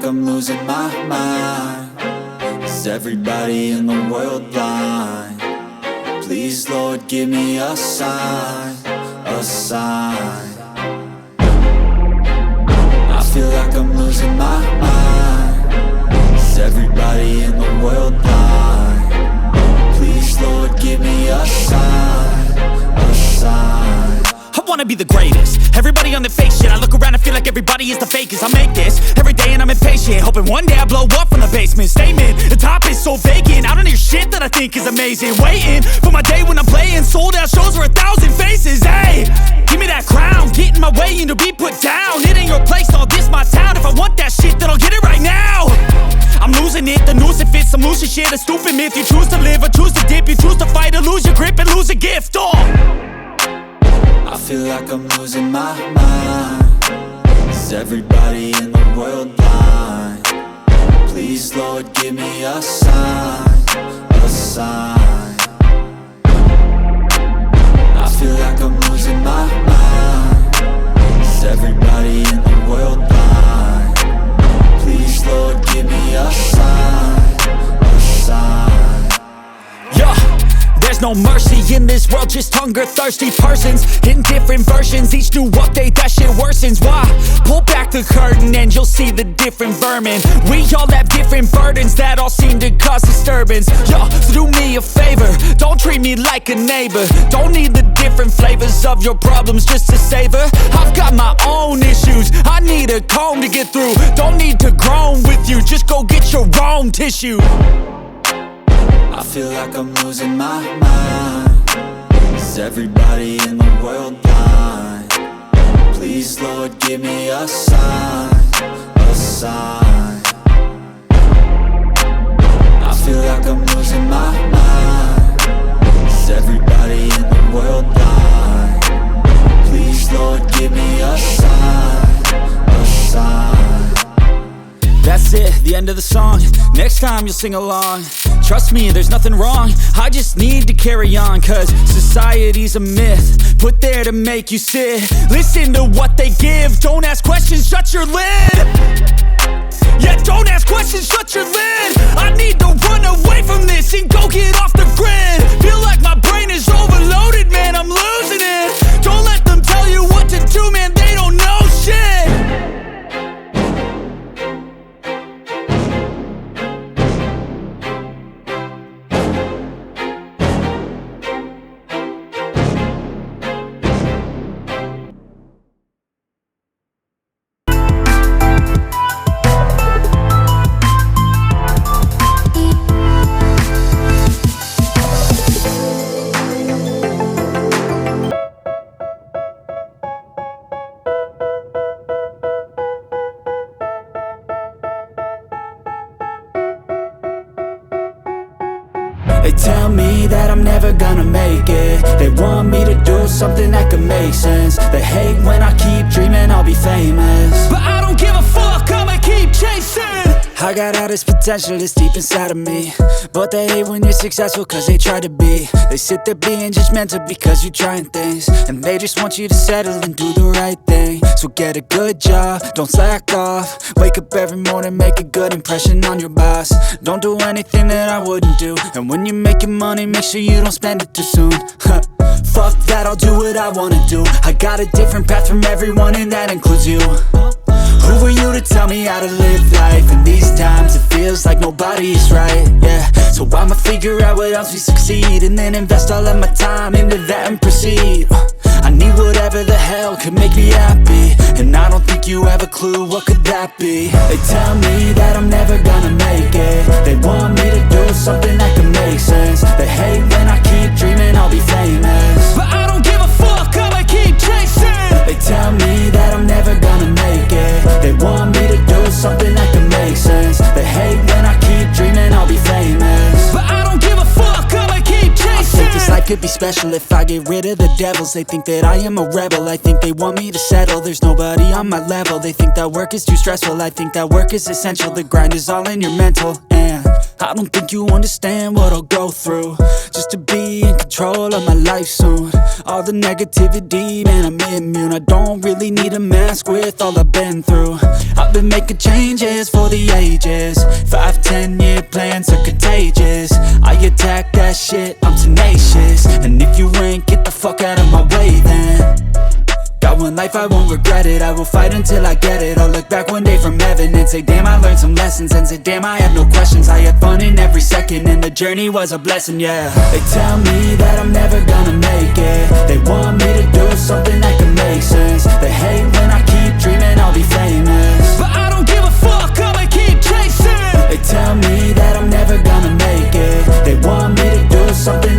like I'm losing my mind. Is everybody in the world blind? Please, Lord, give me a sign, a sign. I feel like I'm losing my mind. Is everybody in the world blind? Please, Lord, give me a sign, a sign. I wanna be the greatest. Everybody on the fake shit. I look around and feel like everybody is the fakest. I make this every day and I'm impatient, hoping one day I blow up from the basement. Statement, the top is so vacant. I don't hear shit that I think is amazing. Waiting for my day when I'm playing sold out shows for 1,000 faces. Hey, give me that crown, get in my way and to be put down. It ain't your place, all this my town. If I want that shit, then I'll get it right now. I'm losing it, the noose it fits, I'm losing shit. A stupid myth, you choose to live or choose to dip. You choose to fight or lose your grip and lose a gift. I feel like I'm losing my mind. Is everybody in the world blind? Please, Lord, give me a sign, a sign. I feel like I'm losing my mind. Is everybody in the world blind? Please, Lord, give me a sign, a sign. Yeah. There's no mercy in this world, just hunger-thirsty persons in different versions. Each new update, that shit worsens. Why? Pull back the curtain and you'll see the different vermin. We all have different burdens that all seem to cause disturbance. Yo, so do me a favor, don't treat me like a neighbor. Don't need the different flavors of your problems just to savor. I've got my own issues, I need a comb to get through. Don't need to groan with you, just go get your own tissue. I feel like I'm losing my mind. Is everybody in the world blind? Please, Lord, give me a sign, a sign. I feel like I'm losing my mind. Is everybody in the world blind? Please, Lord, give me a sign, a sign. That's it, the end of the song. Next time you'll sing along. Trust me, there's nothing wrong. I just need to carry on, cause society's a myth put there to make you sit. Listen to what they give. Don't ask questions, shut your lid. Yeah, don't ask questions, shut your lid. I need to run away from this and go get off the grid. Feel like my brain is overloaded, man, I'm losing it. Don't let them tell you what to do, man, they don't know shit. They tell me that I'm never gonna make it. They want me to do something that could make sense. They hate when I keep dreaming I'll be famous, but I don't give a fuck, I'ma keep chasing. I got all this potential that's deep inside of me, but they hate when you're successful cause they try to be. They sit there being judgmental because you're trying things, and they just want you to settle and do the right thing. So get a good job, don't slack off. Wake up every morning, make a good impression on your boss. Don't do anything that I wouldn't do, and when you're making money, make sure you don't spend it too soon. Fuck that, I'll do what I wanna do. I got a different path from everyone and that includes you. Who are you to tell me how to live life? In these times it feels like nobody is right, yeah. So I'ma figure out what else we succeed, and then invest all of my time into that and proceed. I need whatever the hell could make me happy, and I don't think you have a clue what could that be. They tell me that I'm never gonna make it. They want me to do something that could make sense. They hate when I keep dreaming I'll be famous, but I don't give a fuck, I'ma keep chasing. They tell me that I'm never gonna make it. They want me to do something that can make sense. They hate when I keep dreaming I'll be famous, but I don't give a fuck, I'ma keep chasing. I think this life could be special if I get rid of the devils. They think that I am a rebel, I think they want me to settle. There's nobody on my level. They think that work is too stressful, I think that work is essential. The grind is all in your mental, and I don't think you understand what I'll go through just to be in control of my life soon. All the negativity, man, I'm immune. I don't really need a mask with all I've been through. I've I've been making changes for the ages. 5-10 year plans are contagious. I attack that shit, I'm tenacious. And if you ain't, get the fuck out of my way then. Got one life, I won't regret it. I will fight until I get it. I'll look back one day from heaven and say, damn, I learned some lessons. And say, damn, I had no questions. I had fun in every second, and the journey was a blessing, yeah. They tell me that I'm never gonna make it. They want me to do something that can make sense. They hate when I keep dreaming I'll be famous, but I don't give a fuck, I'ma keep chasing. They tell me that I'm never gonna make it. They want me to do something